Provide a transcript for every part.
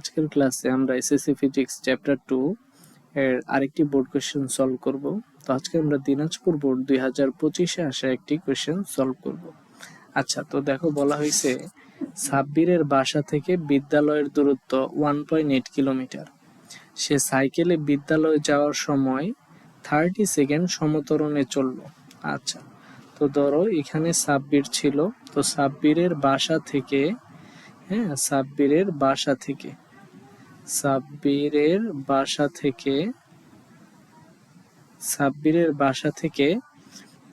আজকের ক্লাসে আমরা এসএসসি ফিজিক্স চ্যাপ্টার 2 এর আরেকটি বোর্ড কোশ্চেন সলভ করব। তো আজকে আমরা দিনাজপুর বোর্ড 2025-এ আসা একটি কোশ্চেন সলভ করব। আচ্ছা, তো দেখো বলা হয়েছে সাব্বিরের বাসা থেকে বিদ্যালয়ের দূরত্ব 1.8 কিলোমিটার। সে সাইকেলে বিদ্যালয়ে যাওয়ার সময় 30 সেকেন্ড সমতরণে চলল। আচ্ছা, তো ধরো এখানে সাব্বির ছিল, তো সাব্বিরের বাসা থেকে সাব্বিরের বাসা থেকে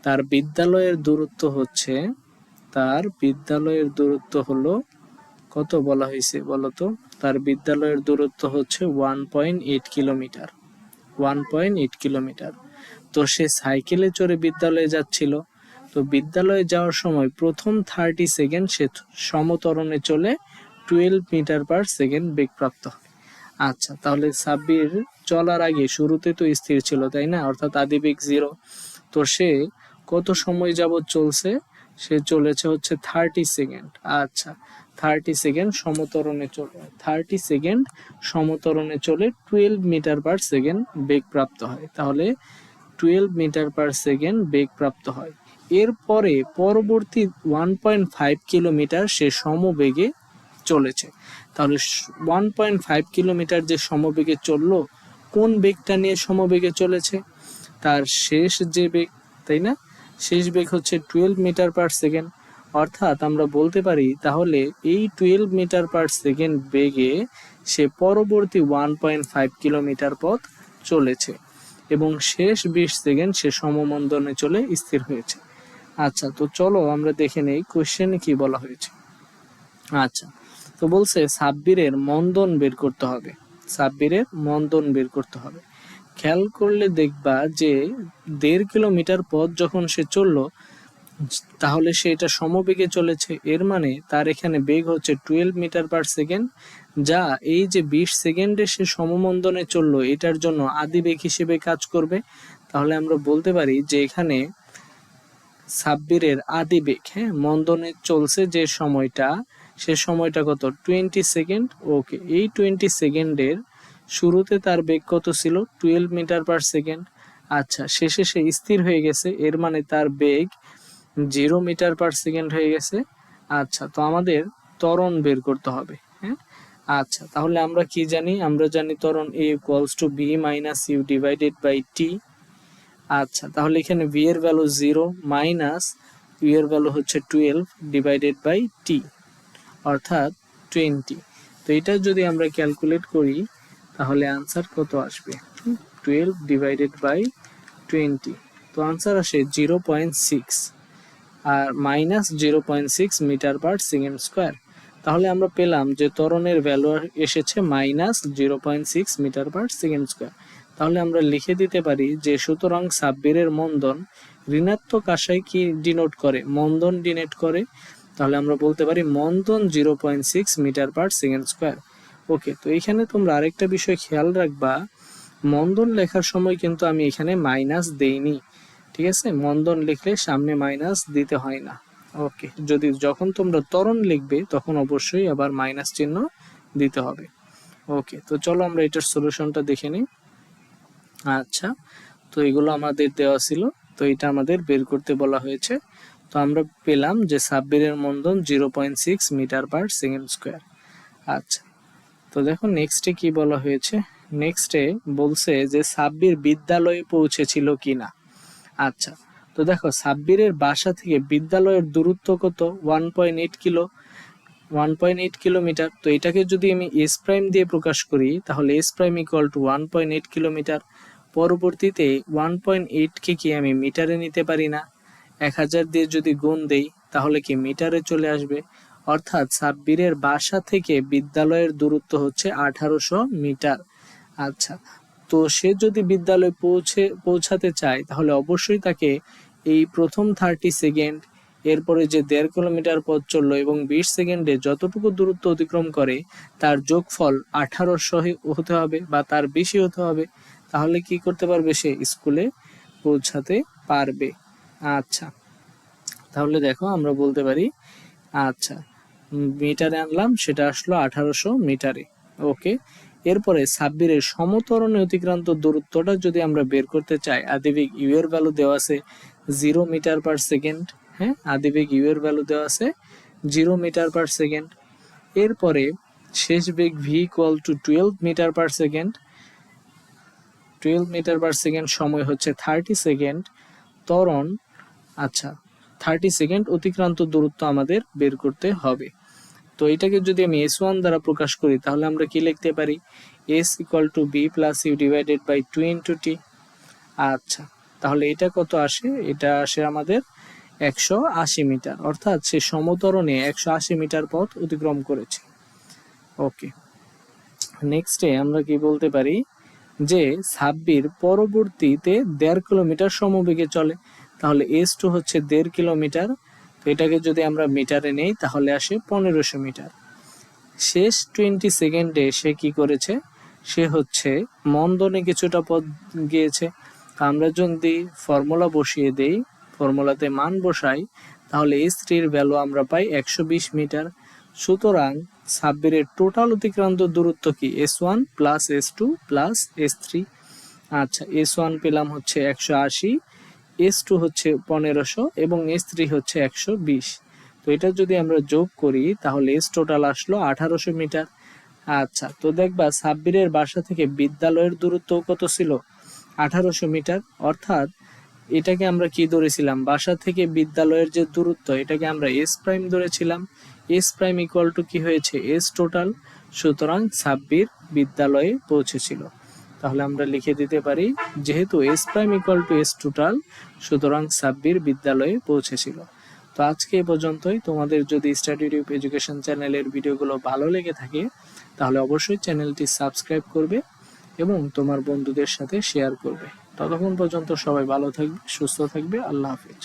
তার বিদ্যালয়ের দূরত্ব হলো কত বলা হয়েছে বলতো? তার বিদ্যালয়ের দূরত্ব হচ্ছে 1.8 কিলোমিটার। 1.8 কিলোমিটার। তো সে সাইকেলে চড়ে বিদ্যালয়ে যাচ্ছিল। তো বিদ্যালয়ে যাওয়ার সময় প্রথম 30 সেকেন্ড সে সমতরণে চলে 12 মিটার পার সেকেন্ড বেগপ্রাপ্ত হয়। আচ্ছা, তাহলে সাব্বির চলার আগে শুরুতে তো স্থির ছিল, তাই না? অর্থাৎ আদিবেগ 0। তো সে কত সময় যাবত চলছে? সে চলেছে হচ্ছে 30 সেকেন্ড। আচ্ছা, 30 সেকেন্ড সমতরণে চলে 12 মিটার পার সেকেন্ড বেগ প্রাপ্ত হয়। তাহলে 12 মিটার পার সেকেন্ড বেগ প্রাপ্ত হয়। এরপরে পরবর্তী 1.5 কিলোমিটার সে সমবেগে চলেছে। তাহলে 1.5 কিলোমিটার যে সমবেগে চললো, কোন বেগটা নিয়ে সমবেগে চলেছে? তার শেষ যে বেগ, তাই না? শেষ বেগ হচ্ছে 12 মিটার পার সেকেন্ড। অর্থাৎ আমরা বলতে পারি তাহলে এই 12 মিটার পার সেকেন্ড বেগে সে পরবর্তী 1.5 কিলোমিটার পথ চলেছে এবং শেষ 20 সেকেন্ড সে সমমন্দনে চলে স্থির হয়েছে। আচ্ছা, তো চলো আমরা দেখে নেই কোশ্চেনে কি বলা হয়েছে। আচ্ছা, তো বলছে সাব্বিরের মন্দন বের করতে হবে। খেয়াল করলে দেখবা যে 1.5 কিলোমিটার পথ যখন সে চললো, তাহলে সে এটা সমবেগে চলেছে। এর মানে তার এখানে বেগ হচ্ছে 12 মিটার পার সেকেন্ড, যা এই যে 20 সেকেন্ডে সে সমমন্দনে চললো এটার জন্য আদি বেগ হিসেবে কাজ করবে। তাহলে আমরা বলতে পারি যে এখানে সাব্বিরের আদি বেগ, মন্দনে চলছে যে সময়টা, সে সময়টা কত? 20 সেকেন্ড। ওকে, এই 20 সেকেন্ডের শুরুতে তার বেগ কত ছিল? 12 মিটার পার সেকেন্ড। আচ্ছা, শেষে সে স্থির হয়ে গেছে, এর মানে তার বেগ 0 মিটার পার সেকেন্ড হয়ে গেছে। আচ্ছা, তো আমাদের ত্বরণ বের করতে হবে। আচ্ছা, তাহলে আমরা কি জানি? আমরা জানি ত্বরণ A = B - U / T। আচ্ছা, তাহলে এখানে v এর ভ্যালু 0 মাইনাস u এর ভ্যালু হচ্ছে 12 / T, অর্থাৎ 20। তো এটা যদি আমরা ক্যালকুলেট করি তাহলে আনসার কত আসবে? 12 / 20। তো আনসার আসে 0.6 আর minus 0.6 metre per second square. তাহলে আমরা পেলাম যে ত্বরণের ভ্যালু এসেছে minus 0.6 metre per second square. তাহলে আমরা লিখে দিতে পারি যে সুতরাং সাব্বিরের মন্দন ঋণাত্মক আশায় কি ডিনোট করে? মন্দন ডিনোট করে। তাহলে আমরা বলতে পারি মন্দন 0.6 মিটার পার সেকেন্ড স্কোয়ার। ওকে, তো এখানে তোমরা আরেকটা বিষয় খেয়াল রাখবা, মন্দন লেখার সময় কিন্তু আমি এখানে মাইনাস দেইনি। ঠিক আছে, মন্দন লিখলে সামনে মাইনাস দিতে হয় না। ওকে, যখন তোমরা ত্বরণ লিখবে তখন অবশ্যই আবার মাইনাস চিহ্ন দিতে হবে। ওকে, তো চলো আমরা এটার সলিউশনটা দেখে নিই। আচ্ছা, তো এগুলো আমাদের দেওয়া ছিল, তো এটা আমাদের বের করতে বলা হয়েছে। তো আমরা পেলাম যে সাব্বিরের মন্দন 0.6 মিটার পার সেকেন্ড স্কোয়ার। আচ্ছা, তো দেখো নেক্সটে কি বলা হয়েছে। নেক্সটে বলছে যে সাব্বির বিদ্যালয়ে পৌঁছেছিল কিনা। আচ্ছা, তো দেখো সাব্বিরের বাসা থেকে বিদ্যালয়ের দূরত্ব কত? 1.8 কিলোমিটার। তো এটাকে যদি আমি এস প্রাইম দিয়ে প্রকাশ করি তাহলে এস প্রাইম = 1.8 কিলোমিটার। পরবর্তীতে 1.8 কে কি আমি মিটারে নিতে পারি না? 1000 দিয়ে যদি গুণ দেই তাহলে কি মিটারে চলে আসবে। অর্থাৎ সাব্বিরের বাসা থেকে বিদ্যালয়ের দূরত্ব হচ্ছে 1800 মিটার। আচ্ছা, তো সে যদি বিদ্যালয়ে পৌঁছাতে চায় তাহলে অবশ্যই তাকে এই প্রথম 30 সেকেন্ড, এরপরে যে 1.5 কিলোমিটার পথ চললো এবং 20 সেকেন্ডে যতটুকু দূরত্ব অতিক্রম করে তার যোগফল 1800 হতে হবে বা তার বেশি হতে হবে। তাহলে কি করতে পারবে? সে স্কুলে পৌঁছাতে পারবে। আচ্ছা, তাহলে দেখো আমরা বলতে পারি, আচ্ছা মিটারে আনলাম, সেটা আসলো 1800 মিটারে। ওকে, এরপরে সাব্বিরের সমতরণে অতিক্রান্ত দূরত্বটা যদি আমরা বের করতে চাই, আদিবেগ ইউ এর ভ্যালু দেওয়া আছে 0 মিটার পার সেকেন্ড। হ্যাঁ, আদিবেগ ইউ এর ভ্যালু দেওয়া আছে 0 মিটার পার সেকেন্ড। এরপরে শেষ বেগ V equal to 12 metre per second. 12 metre per second সময় হচ্ছে 30 সেকেন্ড। ত্বরণ, আচ্ছা 30 সেকেন্ড অতিক্রান্ত দূরত্ব আমাদের বের করতে হবে। তো এটাকে যদি আমি S1 দ্বারা প্রকাশ করি তাহলে আমরা কি লিখতে পারি, S equal to V plus U divided by 2 into T. আচ্ছা, তাহলে এটা কত আসে, এটা আসে আমাদের 180 মিটার, অর্থাৎ সে সমতরণে 180 মিটার পথ অতিক্রম করেছে। ওকে, নেক্সটে আমরা কি বলতে পারি যে সাব্বির পরবর্তীতে 1.5 কিলোমিটার সমবেগে চলে, তাহলে S2 হচ্ছে 1.5 কিলোমিটার। তো এটাকে যদি আমরা মিটারে নেই তাহলে আসে 1500 মিটার। শেষ 20 সেকেন্ডে সে কি করেছে, সে হচ্ছে মন্দনে কিছুটা পথ গিয়েছে। আমরা যদি ফর্মুলা বসিয়ে দেই, ফর্মুলাতে মান বসাই, তাহলে S3 এর ভ্যালু আমরা পাই 120 মিটার। সুতরাং সাব্বিরের টোটাল অতিক্রান্ত দূরত্ব কি, S1 plus S2 plus S3। আচ্ছা, S1 পেলাম হচ্ছে 180, S2 হচ্ছে 1500 এবং S3 হচ্ছে 120। তো এটা যদি আমরা যোগ করি তাহলে S টোটাল আসলো 1800 মিটার। আচ্ছা, তো দেখবা সাব্বিরের বাসা থেকে বিদ্যালয়ের দূরত্ব কত ছিল, 1800 মিটার। অর্থাৎ এটাকে আমরা কি ধরেছিলাম, বাসা থেকে বিদ্যালয়ের যে দূরত্ব এটাকে আমরা S প্রাইম ধরেছিলাম। S প্রাইম ইকুয়াল টু কি হয়েছে, S টোটাল। সুতরাং সাব্বির বিদ্যালয়ে পৌঁছেছিল। তাহলে আমরা লিখে দিতে পারি, যেহেতু S prime equal to S total, সুতরাং সাব্বির বিদ্যালয়ে পৌঁছেছিল। তো আজকে এ পর্যন্তই। তোমাদের যদি স্টাডি টিউব এডুকেশন চ্যানেলের ভিডিওগুলো ভালো লেগে থাকে তাহলে অবশ্যই চ্যানেলটি সাবস্ক্রাইব করবে এবং তোমার বন্ধুদের সাথে শেয়ার করবে। ততক্ষণ পর্যন্ত সবাই ভালো থাকবে, সুস্থ থাকবে। আল্লাহ হাফেজ।